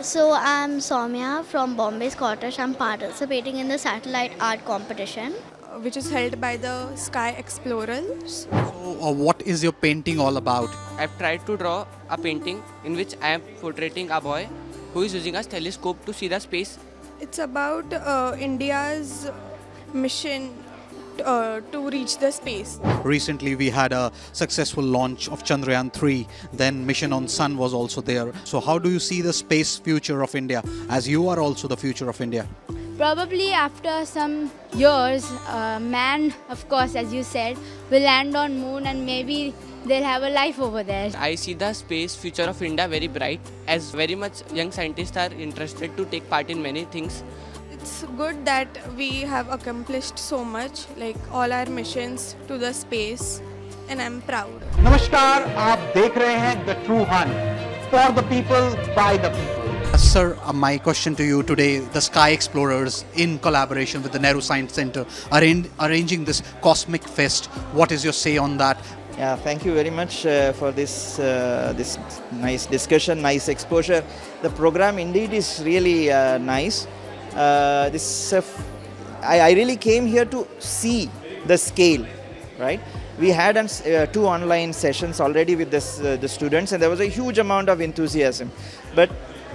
So I'm Soumya from Bombay Scottish. I'm participating in the satellite art competition. Which is held by the Sky Explorers. So, what is your painting all about? I've tried to draw a painting in which I am portraying a boy who is using a telescope to see the space. It's about India's mission to reach the space. Recently, we had a successful launch of Chandrayaan 3. Then Mission on Sun was also there. So, how do you see the space future of India, as you are also the future of India? Probably after some years, man, of course, as you said, will land on moon and maybe they'll have a life over there. I see the space future of India very bright, as very much young scientists are interested to take part in many things. It's good that we have accomplished so much, like all our missions to the space, and I'm proud. नमस्कार, आप देख रहे हैं The True Hunt, for the people, by the people. Sir, my question to you today, the Sky Explorers in collaboration with the Nehru Science Center are arranging this Cosmic Fest. What is your say on that? Yeah, thank you very much for this nice discussion, nice exposure. The program indeed is really nice. I really came here to see the scale, right? We had two online sessions already with the students, and there was a huge amount of enthusiasm. But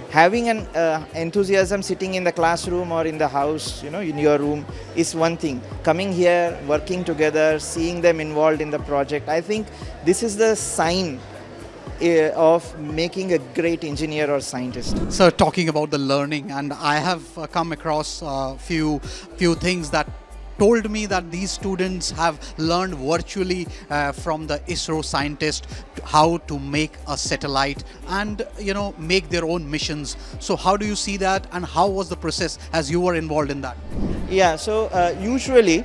having an enthusiasm sitting in the classroom or in the house, in your room, is one thing. Coming here, working together, seeing them involved in the project, I think this is the sign of making a great engineer or scientist. Sir, talking about the learning, and I have come across a few things that told me that these students have learned virtually from the ISRO scientist how to make a satellite and make their own missions. So how do you see that, and how was the process as you were involved in that? Yeah, so usually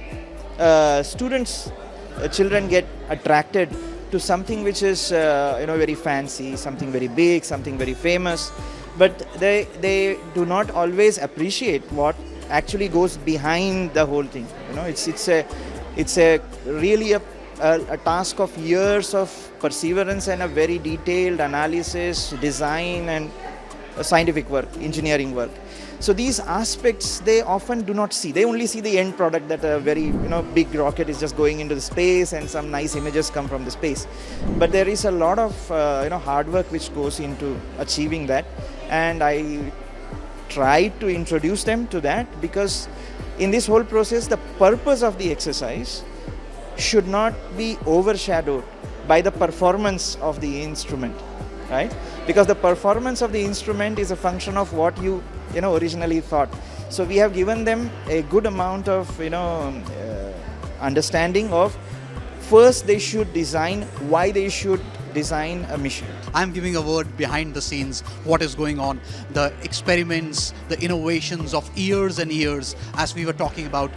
children get attracted to something which is very fancy, something very big, something very famous, but they do not always appreciate what actually goes behind the whole thing. It's a really a task of years of perseverance and a very detailed analysis, design, and scientific work, engineering work. So these aspects they often do not see. They only see the end product, that a very big rocket is just going into the space and some nice images come from the space. But there is a lot of hard work which goes into achieving that, and I try to introduce them to that, because in this whole process the purpose of the exercise should not be overshadowed by the performance of the instrument, right? Because the performance of the instrument is a function of what you originally thought. So we have given them a good amount of understanding of, first they should design, why they should design a mission. I'm giving a word behind the scenes, what is going on, the experiments, the innovations of years and years, as we were talking about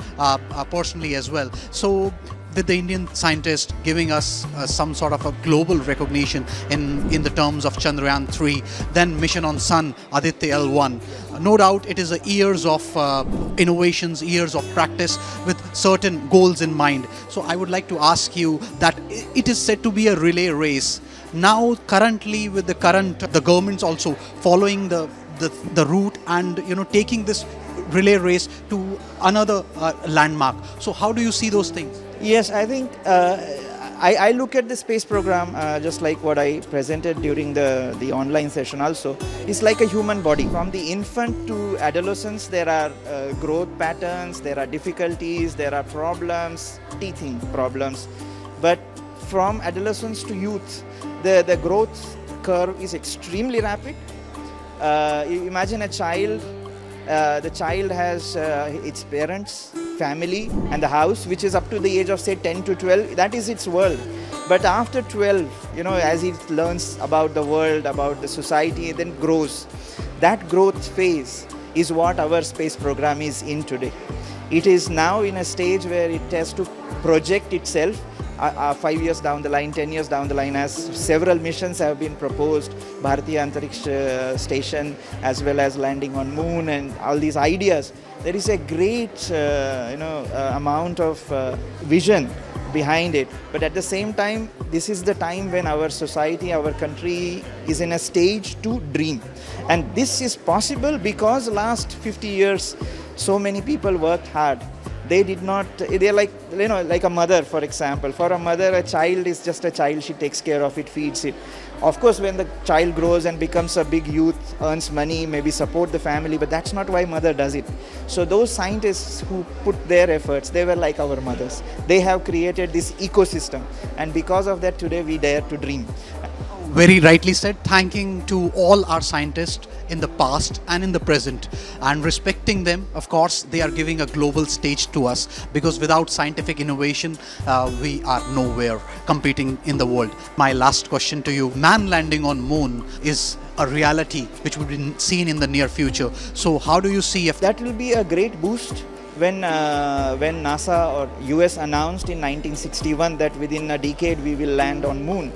personally as well. So with the Indian scientist giving us some sort of a global recognition in the terms of Chandrayaan 3, then Mission on Sun, Aditya L1. No doubt it is years of innovations, years of practice with certain goals in mind. So I would like to ask you that it is said to be a relay race. Now currently with the government's also following the route and taking this relay race to another landmark. So how do you see those things? Yes, I think I look at the space program just like what I presented during the online session also. It's like a human body. From the infant to adolescence, there are growth patterns, there are difficulties, there are problems, teething problems. But from adolescence to youth, the growth curve is extremely rapid. Imagine a child. The child has its parents, family, and the house, which is up to the age of say 10 to 12. That is its world. But after 12, as it learns about the world, about the society, it then grows. That growth phase is what our space program is in today. It is now in a stage where it has to project itself 5 years down the line, 10 years down the line, as several missions have been proposed, Bharatiya Antariksha Station, as well as landing on moon and all these ideas. There is a great amount of vision behind it. But at the same time, this is the time when our society, our country is in a stage to dream. And this is possible because last 50 years, so many people worked hard. They did not, they're like, you know, like a mother, for example. For a mother, a child is just a child. She takes care of it, feeds it. Of course, when the child grows and becomes a big youth, earns money, maybe support the family, but that's not why mother does it. So those scientists who put their efforts, they were like our mothers. They have created this ecosystem. And because of that, today we dare to dream. Very rightly said. Thanking to all our scientists in the past and in the present, and respecting them. Of course, they are giving a global stage to us, because without scientific innovation, we are nowhere competing in the world. My last question to you: man landing on moon is a reality which will be seen in the near future. So how do you see if that will be a great boost? When NASA or US announced in 1961 that within a decade we will land on moon,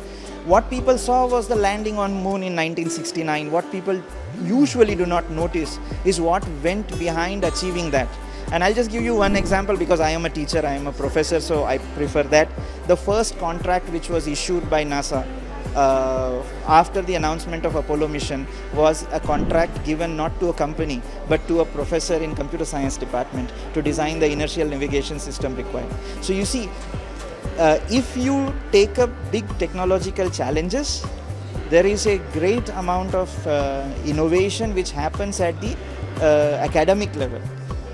what people saw was the landing on moon in 1969. What people usually do not notice is what went behind achieving that. And I'll just give you one example, because I am a teacher, I am a professor, so I prefer that. The first contract which was issued by NASA after the announcement of Apollo mission was a contract given not to a company but to a professor in computer science department to design the inertial navigation system required. So you see, if you take up big technological challenges, there is a great amount of innovation which happens at the academic level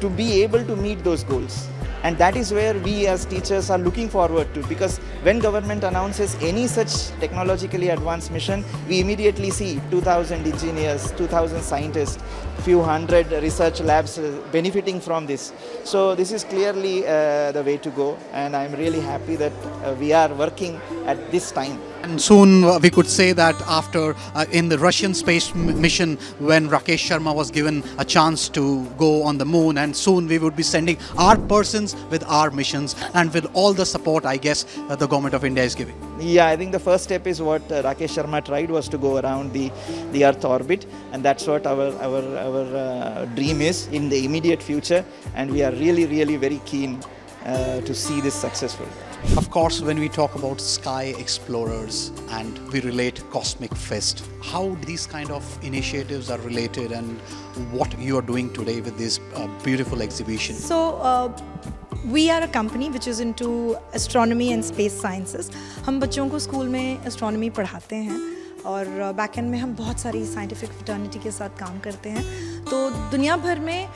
to be able to meet those goals. And that is where we as teachers are looking forward to, because when government announces any such technologically advanced mission, we immediately see 2,000 engineers, 2,000 scientists, few hundred research labs benefiting from this. So this is clearly the way to go, and I'm really happy that we are working at this time. And soon we could say that after in the Russian space mission, when Rakesh Sharma was given a chance to go on the moon, and soon we would be sending our persons with our missions, and with all the support, I guess, the government of India is giving. Yeah, I think the first step is what Rakesh Sharma tried, was to go around the Earth orbit, and that's what our dream is in the immediate future, and we are really very keen to see this successful. Of course, when we talk about sky explorers and we relate Cosmic Fest, how these kind of initiatives are related, and what you are doing today with this beautiful exhibition? So, we are a company which is into astronomy and space sciences. हम बच्चों को school में astronomy पढ़ाते हैं, और back and में हम बहुत सारी साइंटिफिक फ्रेटर्निटी के साथ काम करते हैं. तो दुनिया भर में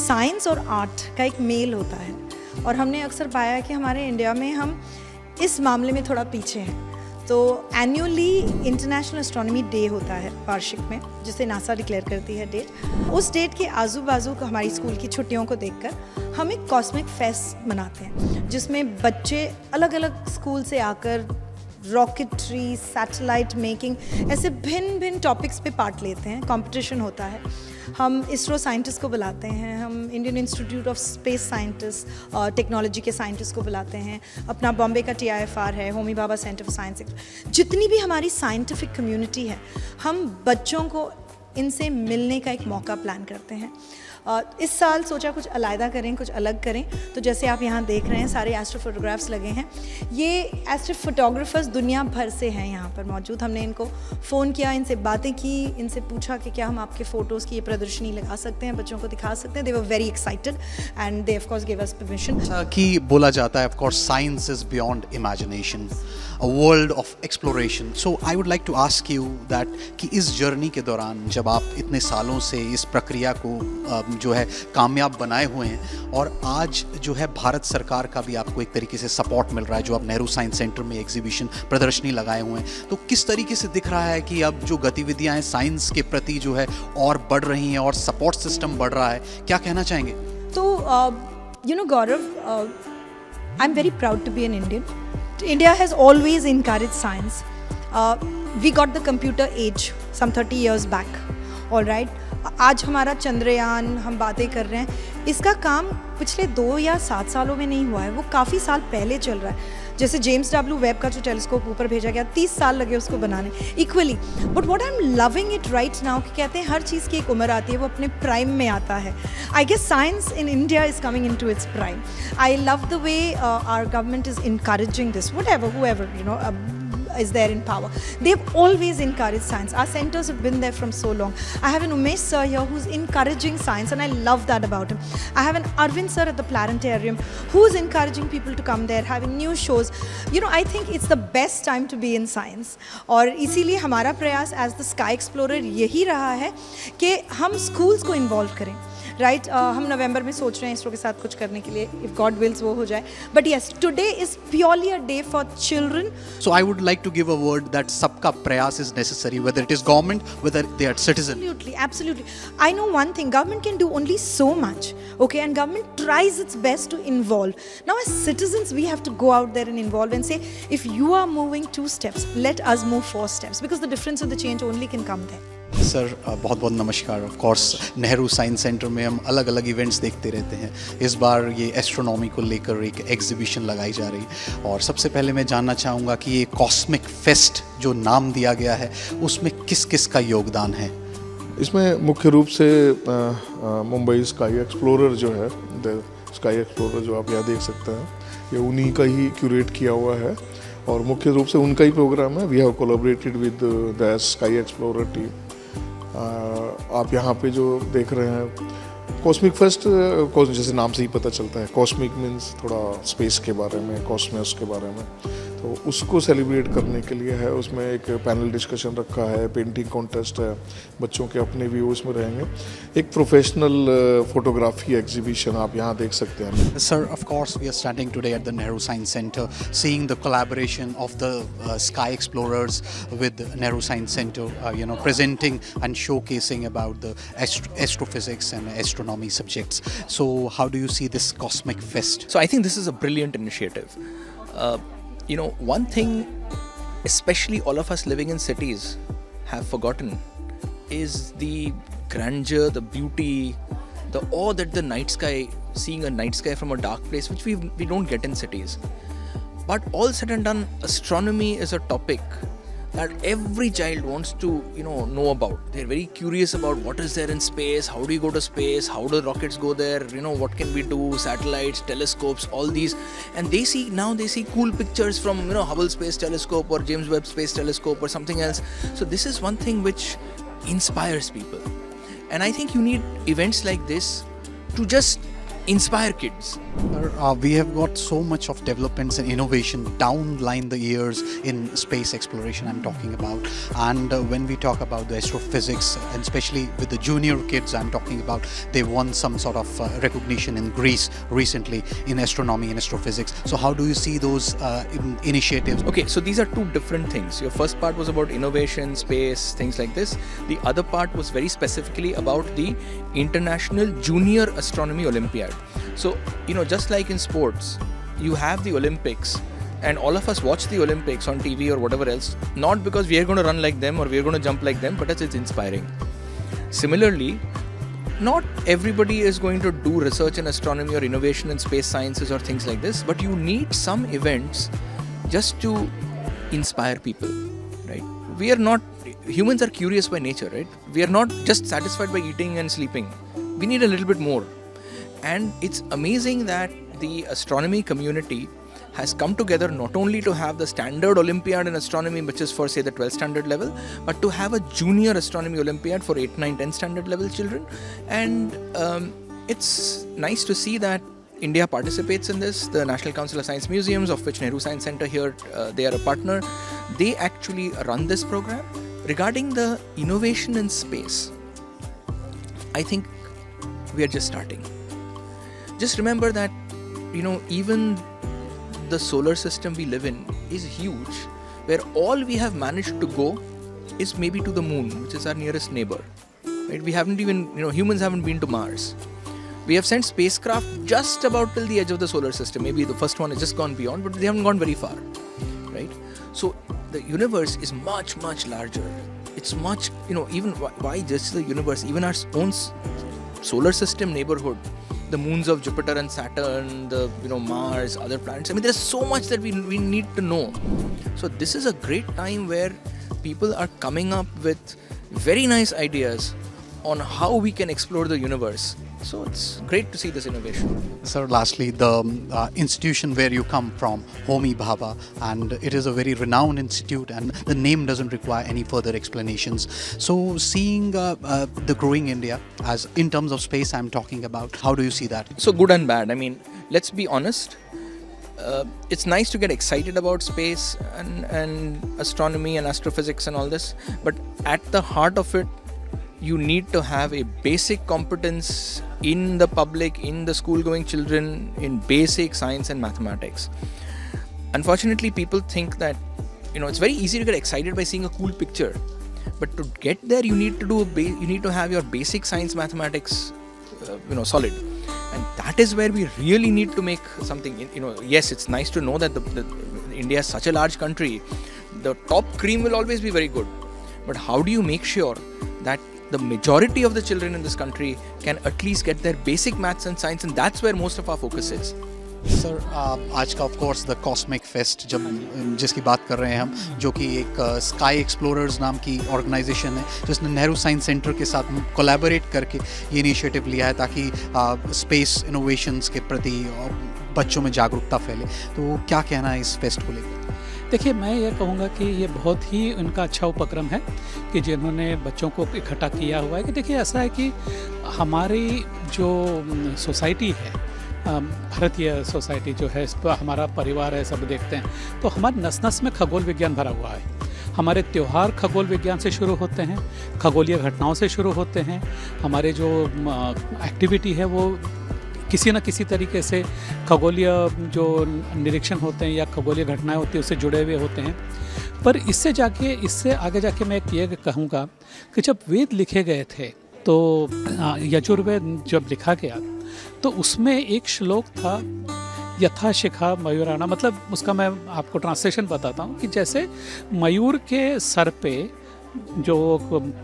साइंस और आर्ट का एक मेल होता है, और हमने अक्सर पाया है कि हमारे इंडिया में हम इस मामले में थोड़ा पीछे हैं. तो एनुअली इंटरनेशनल एस्ट्रोनॉमी डे होता है वार्षिक में, जिसे नासा डिक्लेयर करती है डेट. उस डेट के आजू बाजू को हमारी स्कूल की छुट्टियों को देखकर हम एक कॉस्मिक फेस्ट मनाते हैं, जिसमें बच्चे अलग अलग स्कूल से आकर रॉकेटरी, सैटेलाइट मेकिंग, ऐसे भिन्न टॉपिक्स पे पार्ट लेते हैं. कंपटीशन होता है. हम इसरो साइंटिस्ट को बुलाते हैं, हम Indian institute of space scientist और टेक्नोलॉजी के साइंटिस्ट को बुलाते हैं, अपना बॉम्बे का TIFR है, Homi Bhabha centre for science. जितनी भी हमारी साइंटिफिक कम्युनिटी है, हम बच्चों को इनसे मिलने का एक मौका प्लान करते हैं. इस साल सोचा कुछ अलग करें, कुछ अलग करें. तो जैसे आप यहाँ देख रहे हैं, सारे एस्ट्रो फोटोग्राफ्स लगे हैं. ये एस्ट्रो फोटोग्राफर्स दुनिया भर से हैं यहाँ पर मौजूद. हमने इनको फ़ोन किया, इनसे बातें की, इनसे पूछा कि क्या हम आपके फ़ोटोज़ की ये प्रदर्शनी लगा सकते हैं, बच्चों को दिखा सकते हैं. They were very excited and they of course give us permission. कि बोला जाता है, of course science is beyond imagination, a world of exploration. So I would like to ask you that कि इस जर्नी के दौरान, जब आप इतने सालों से इस प्रक्रिया को जो है कामयाब बनाए हुए हैं, और आज जो है भारत सरकार का भी आपको एक तरीके से सपोर्ट मिल रहा है, जो आप नेहरू साइंस सेंटर में एग्जीबिशन प्रदर्शनी लगाए हुए हैं, तो किस तरीके से दिख रहा है कि अब जो गतिविधियां हैं साइंस के प्रति जो है और बढ़ रही हैं, और सपोर्ट सिस्टम बढ़ रहा है, क्या कहना चाहेंगे? तो you know, Gaurav, I'm very proud to be an Indian. India has always encouraged science. We got the computer age some 30 years back. All right. आज हमारा चंद्रयान, हम बातें कर रहे हैं, इसका काम पिछले 2 या 7 सालों में नहीं हुआ है, वो काफ़ी साल पहले चल रहा है. जैसे जेम्स डब्ल्यू वेब का जो टेलीस्कोप ऊपर भेजा गया 30 साल लगे उसको बनाने, equally. But what I am loving it right now कि कहते हैं हर चीज़ की एक उम्र आती है, वो अपने प्राइम में आता है. I guess science in India is coming into its prime. I love the way our government is encouraging this, whoever is there in power. They've always encouraged science. Our centers have been there from so long. I have an Umesh sir here who's encouraging science, and I love that about him. I have an Arvind sir at the planetarium who's encouraging people to come there, having new shows. I think it's the best time to be in science. और इसीलिए हमारा प्रयास as the Sky Explorer यही रहा है कि हम schools को involve करें. राइट हम नवंबर में सोच रहे हैं इसरो के साथ कुछ करने के लिए, इफ गॉड विल्स वो हो जाए. But yes, today is purely a day for children. So I would like to give a word that सबका प्रयास is necessary, whether it is government, whether they are citizen. Absolutely. I know one thing, government can do only so much, okay, and government tries its best to involve. Now as citizens we have to go out there and involve and say, if you are moving 2 steps, let us move 4 steps, because the difference of the change only can come there. Sir बहुत बहुत नमस्कार. Of course Nehru science centre में हम अलग अलग events देखते रहते हैं. इस बार ये एस्ट्रोनॉमी को लेकर एक एग्जीबिशन लगाई जा रही, और सबसे पहले मैं जानना चाहूँगा कि ये कॉस्मिक फेस्ट जो नाम दिया गया है उसमें किस किस का योगदान है. इसमें मुख्य रूप से मुंबई स्काई एक्सप्लोरर जो है, द स्काई एक्सप्लोरर जो आप यहाँ देख सकते हैं, ये उन्हीं का ही क्यूरेट किया हुआ है और मुख्य रूप से उनका ही प्रोग्राम है. We have collaborated with the sky explorer team. आप यहाँ पे जो देख रहे हैं कॉस्मिक फेस्ट, जैसे नाम से ही पता चलता है, कॉस्मिक मीन्स थोड़ा स्पेस के बारे में, कॉस्मोस के बारे में, तो उसको सेलिब्रेट करने के लिए है. उसमें एक पैनल डिस्कशन रखा है, पेंटिंग कॉन्टेस्ट है, बच्चों के अपने व्यू उसमें रहेंगे, एक प्रोफेशनल फोटोग्राफी एग्जीबिशन आप यहाँ देख सकते हैं. Sir, of course we are standing today at the Nehru Science Center, seeing the collaboration of the Sky Explorers with Nehru Science Center, presenting and showcasing about the astrophysics and astronomy subjects. So how do you see this Cosmic Fest? So I think this is a brilliant initiative. One thing, especially all of us living in cities have forgotten, is the grandeur, the beauty, the awe that the night sky, seeing a night sky from a dark place, which we don't get in cities. But all said and done, astronomy is a topic that every child wants to know about. They're very curious about what is there in space, how do you go to space, how do rockets go there, what can we do, satellites, telescopes, all these. And they see cool pictures from Hubble Space Telescope or James Webb Space Telescope or something else. So this is one thing which inspires people, and I think you need events like this to just inspire kids. We have got so much of developments and innovation down the years in space exploration I'm talking about, and when we talk about the astrophysics, and especially with the junior kids I'm talking about, they won some sort of recognition in Greece recently in astronomy and astrophysics. So how do you see those initiatives? Okay, so these are two different things. Your first part was about innovation, space, things like this. The other part was very specifically about the International Junior Astronomy Olympiad. So, just like in sports, you have the Olympics, and all of us watch the Olympics on TV or whatever else, not because we are going to run like them or we are going to jump like them, but it's inspiring. Similarly, not everybody is going to do research in astronomy or innovation in space sciences or things like this, but you need some events just to inspire people, right? Humans are curious by nature, right? We are not just satisfied by eating and sleeping. We need a little bit more. And it's amazing that the astronomy community has come together not only to have the standard Olympiad in astronomy, which is for say the 12th standard level, but to have a junior astronomy Olympiad for 8, 9, 10 standard level children. And it's nice to see that India participates in this. The National Council of Science Museums, of which Nehru Science Center here, they are a partner. They actually run this program. Regarding the innovation in space, I think we are just starting. Just remember that, even the solar system we live in is huge, where all we have managed to go is maybe to the moon, which is our nearest neighbor. Right? We haven't even, humans haven't been to Mars. We have sent spacecraft just about till the edge of the solar system. Maybe the first one has just gone beyond, but they haven't gone very far. Right? So the universe is much, much larger. It's much, even why just the universe, even our own solar system neighborhood the moons of Jupiter and Saturn, the Mars, other planets. I mean, there's so much that we need to know. So this is a great time where people are coming up with very nice ideas on how we can explore the universe. So it's great to see this innovation. Sir, lastly, the institution where you come from, Homi Bhabha, and it is a very renowned institute, and the name doesn't require any further explanations. So seeing the growing India, as in terms of space I'm talking about, how do you see that? So good and bad. I mean, let's be honest. It's nice to get excited about space and astronomy and astrophysics and all this, but at the heart of it, you need to have a basic competence in the public, in the school-going children, in basic science and mathematics. Unfortunately, people think that it's very easy to get excited by seeing a cool picture, but to get there, you need to have your basic science, mathematics, solid, and that is where we really need to make something. Yes, it's nice to know that India is such a large country. The top cream will always be very good, but how do you make sure that the majority of the children in this country can at least get their basic maths and science, and that's where most of our focus is. Sir आज का of course the cosmic fest जिसकी बात कर रहे हैं हम, जो कि एक स्काई एक्सप्लोरर्स नाम की ऑर्गेनाइजेशन है जिसने नेहरू साइंस सेंटर के साथ कोलैबोरेट करके ये इनिशिएटिव लिया है ताकि स्पेस इनोवेशंस के प्रति बच्चों में जागरूकता फैले। तो क्या कहना है इस फेस्ट को लेकर? देखिए, मैं ये कहूँगा कि ये बहुत ही उनका अच्छा उपक्रम है कि जिन्होंने बच्चों को इकट्ठा किया हुआ है। कि देखिए, ऐसा है कि हमारी जो सोसाइटी है, भारतीय सोसाइटी जो है, इस पर हमारा परिवार है, सब देखते हैं, तो हमारे नस नस में खगोल विज्ञान भरा हुआ है। हमारे त्यौहार खगोल विज्ञान से शुरू होते हैं, खगोलीय घटनाओं से शुरू होते हैं। हमारे जो एक्टिविटी है वो किसी न किसी तरीके से खगोलीय जो निरीक्षण होते हैं या खगोलीय घटनाएं होती हैं उससे जुड़े हुए होते हैं। पर इससे आगे जाके मैं ये कहूँगा कि जब वेद लिखे गए थे तो यजुर्वेद जब लिखा गया तो उसमें एक श्लोक था, यथा शिखा मयूराणा, मतलब उसका मैं आपको ट्रांसलेशन बताता हूँ कि जैसे मयूर के सर पे जो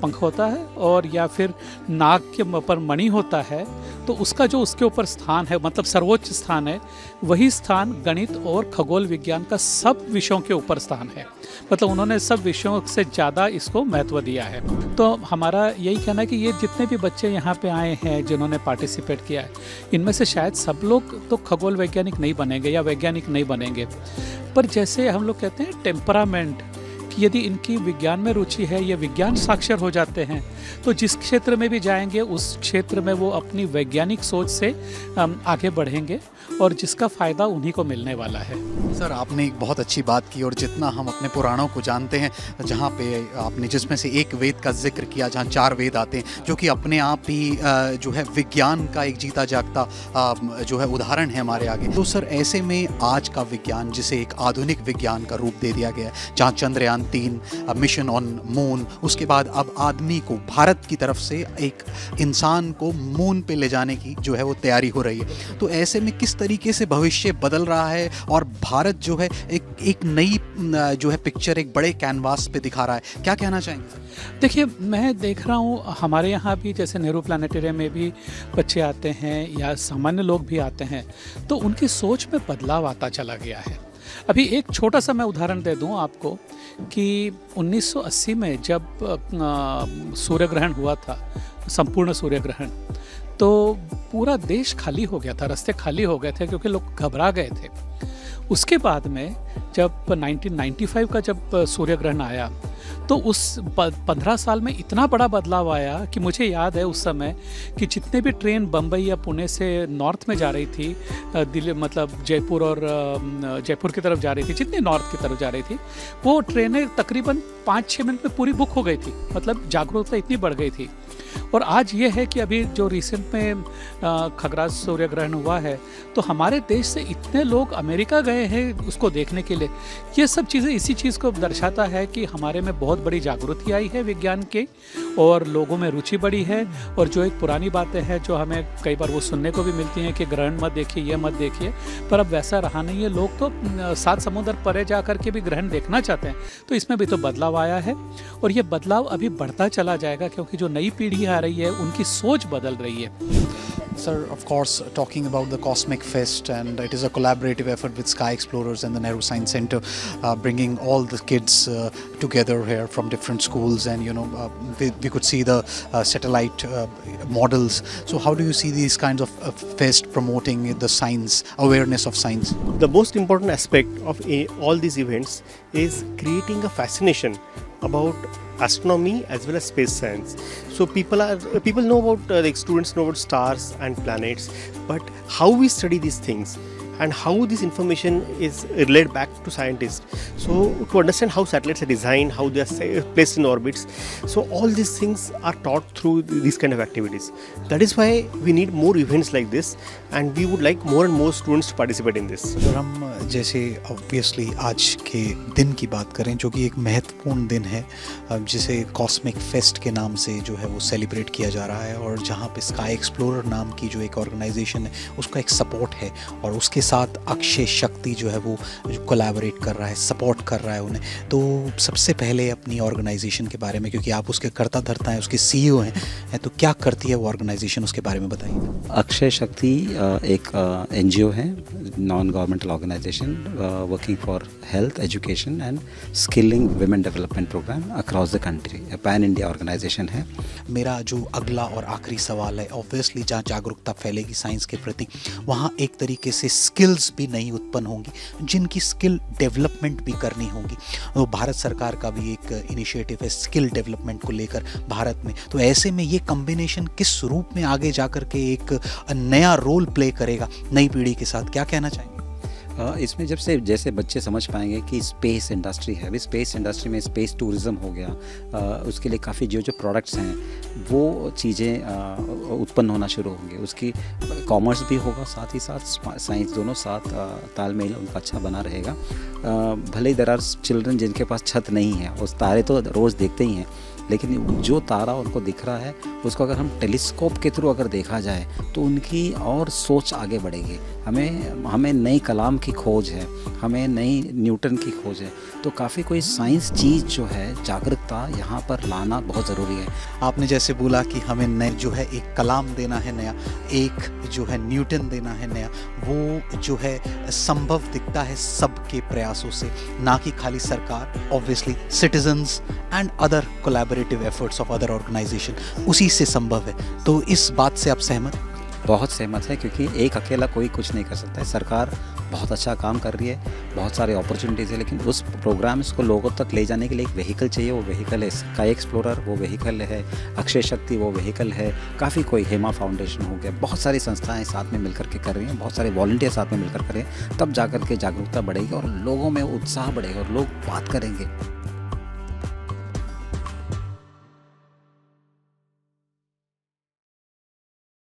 पंख होता है और या फिर नाक के पर मणि होता है, तो उसका जो उसके ऊपर स्थान है, मतलब सर्वोच्च स्थान है, वही स्थान गणित और खगोल विज्ञान का सब विषयों के ऊपर स्थान है। मतलब उन्होंने सब विषयों से ज़्यादा इसको महत्व दिया है। तो हमारा यही कहना है कि ये जितने भी बच्चे यहाँ पे आए हैं जिन्होंने पार्टिसिपेट किया है, इनमें से शायद सब लोग तो खगोल वैज्ञानिक नहीं बनेंगे या वैज्ञानिक नहीं बनेंगे, पर जैसे हम लोग कहते हैं टेम्परामेंट, यदि इनकी विज्ञान में रुचि है, ये विज्ञान साक्षर हो जाते हैं, तो जिस क्षेत्र में भी जाएंगे उस क्षेत्र में वो अपनी वैज्ञानिक सोच से आगे बढ़ेंगे और जिसका फ़ायदा उन्हीं को मिलने वाला है। सर, आपने एक बहुत अच्छी बात की, और जितना हम अपने पुराणों को जानते हैं, जहाँ पे आपने जिसमें से एक वेद का जिक्र किया जहाँ 4 वेद आते हैं, जो कि अपने आप ही जो है विज्ञान का एक जीता जागता जो है उदाहरण है हमारे आगे। तो सर, ऐसे में आज का विज्ञान जिसे एक आधुनिक विज्ञान का रूप दे दिया गया है, जहाँ चंद्रयान 3 मिशन ऑन मून, उसके बाद अब आदमी को, भारत की तरफ से एक इंसान को मून पे ले जाने की जो है वो तैयारी हो रही है, तो ऐसे में किस तरीके से भविष्य बदल रहा है और भारत जो है एक नई जो है पिक्चर एक बड़े कैनवास पे दिखा रहा है, क्या कहना चाहेंगे? देखिए, मैं देख रहा हूँ हमारे यहाँ भी जैसे नेहरू प्लानिटेरियम में भी बच्चे आते हैं या सामान्य लोग भी आते हैं, तो उनकी सोच में बदलाव आता चला गया है। अभी एक छोटा सा मैं उदाहरण दे दूं आपको कि 1980 में जब सूर्य ग्रहण हुआ था, संपूर्ण सूर्य ग्रहण, तो पूरा देश खाली हो गया था, रास्ते खाली हो गए थे क्योंकि लोग घबरा गए थे। उसके बाद में जब 1995 का जब सूर्य ग्रहण आया तो उस 15 साल में इतना बड़ा बदलाव आया कि मुझे याद है उस समय कि जितने भी ट्रेन बम्बई या पुणे से नॉर्थ में जा रही थी, दिल्ली मतलब जयपुर और जयपुर की तरफ जा रही थी, जितनी नॉर्थ की तरफ जा रही थी, वो ट्रेनें तकरीबन 5-6 मिनट में पूरी बुक हो गई थी। मतलब जागरूकता इतनी बढ़ गई थी। और आज ये है कि अभी जो रिसेंट में खगराज सूर्य ग्रहण हुआ है, तो हमारे देश से इतने लोग अमेरिका गए हैं उसको देखने के लिए। ये सब चीज़ें इसी चीज़ को दर्शाता है कि हमारे में बहुत बड़ी जागृति आई है विज्ञान की और लोगों में रुचि बढ़ी है। और जो एक पुरानी बातें हैं जो हमें कई बार वो सुनने को भी मिलती हैं कि ग्रहण मत देखिए, ये मत देखिए, पर अब वैसा रहा नहीं है। लोग तो 7 समुद्र परे जा कर के भी ग्रहण देखना चाहते हैं। तो इसमें भी तो बदलाव आया है और ये बदलाव अभी बढ़ता चला जाएगा क्योंकि जो नई पीढ़ी आ रही है उनकी सोच बदल रही है। Sir, of course, talking about the Cosmic Fest, and it is a collaborative effort with Sky Explorers and the Nehru Science Center, bringing all the kids together here from different schools, and we could see the satellite models. So how do you see these kinds of fest promoting the science, awareness of science? The most important aspect of all these events is creating a fascination about astronomy as well as space science. So people know about like students know about stars and planets, but how we study these things and how this information is relayed back to scientists. So to understand how satellites are designed, how they are placed in orbits, so all these things are taught through these kind of activities. That is why we need more events like this, and we would like more and more students to participate in this. अगर हम जैसे obviously आज के दिन की बात करें, जो कि एक महत्वपूर्ण दिन है, जिसे कॉस्मिक फेस्ट के नाम से जो है वो सेलिब्रेट किया जा रहा है, और जहाँ पे स्काई एक्सप्लोरर नाम की जो एक ऑर्गेनाइजेशन है उसका एक सपोर्ट है, और उसके साथ अक्षय शक्ति जो है वो कोलैबोरेट कर रहा है, सपोर्ट कर रहा है उन्हें। तो सबसे पहले अपनी ऑर्गेनाइजेशन के बारे में, क्योंकि आप उसके कर्ता धर्ता हैं, उसके CEO हैं, तो क्या करती है वो ऑर्गेनाइजेशन, उसके बारे में बताइए। अक्षय शक्ति एक NGO है, non governmental organisation working for health, education and skilling women development programme across the country, pan India organisation है। मेरा जो अगला और आखिरी सवाल है, ऑब्वियसली जहाँ जागरूकता फैलेगी साइंस के प्रति, वहाँ एक तरीके से स्किल्स भी नई उत्पन्न होंगी, जिनकी स्किल डेवलपमेंट भी करनी होगी। तो भारत सरकार का भी एक इनिशिएटिव है स्किल डेवलपमेंट को लेकर भारत में। तो ऐसे में ये कॉम्बिनेशन किस रूप में आगे जाकर के एक नया रोल प्ले करेगा नई पीढ़ी के साथ, क्या कहना चाहेंगे? इसमें जब से जैसे बच्चे समझ पाएंगे कि स्पेस इंडस्ट्री है, अभी स्पेस इंडस्ट्री में स्पेस टूरिज़्म हो गया, उसके लिए काफ़ी जो प्रोडक्ट्स हैं वो चीज़ें उत्पन्न होना शुरू होंगे, उसकी कॉमर्स भी होगा, साथ ही साथ साइंस, दोनों साथ तालमेल उनका अच्छा बना रहेगा। भले ही देयर आर चिल्ड्रन जिनके पास छत नहीं है, उस तारे तो रोज़ देखते ही हैं, लेकिन जो तारा उनको दिख रहा है उसको अगर हम टेलीस्कोप के थ्रू अगर देखा जाए तो उनकी और सोच आगे बढ़ेगी। हमें नई कलाम की खोज है, हमें नई न्यूटन की खोज है, तो काफ़ी कोई साइंस चीज़ जो है जागरूकता यहाँ पर लाना बहुत ज़रूरी है। आपने जैसे बोला कि हमें नए जो है एक कलाम देना है नया, एक जो है न्यूटन देना है नया, वो जो है संभव दिखता है सबके प्रयासों से, ना कि खाली सरकार, obviously citizens and other collaborative efforts of other organisation, उसी से संभव है। तो इस बात से आप सहमत? बहुत सहमत है, क्योंकि एक अकेला कोई कुछ नहीं कर सकता है। सरकार बहुत अच्छा काम कर रही है, बहुत सारे अपॉर्चुनिटीज़ है, लेकिन उस प्रोग्राम्स को लोगों तक ले जाने के लिए एक व्हीकल चाहिए। वो व्हीकल है स्काई एक्सप्लोरर, वो व्हीकल है अक्षय शक्ति, वो व्हीकल है काफ़ी कोई हेमा फाउंडेशन हो गया, बहुत सारी संस्थाएं साथ में मिलकर के कर रही हैं, बहुत सारे वॉलंटियर साथ में मिलकर करें, तब जाकर के जागरूकता बढ़ेगी और लोगों में उत्साह बढ़ेगा और लोग बात करेंगे।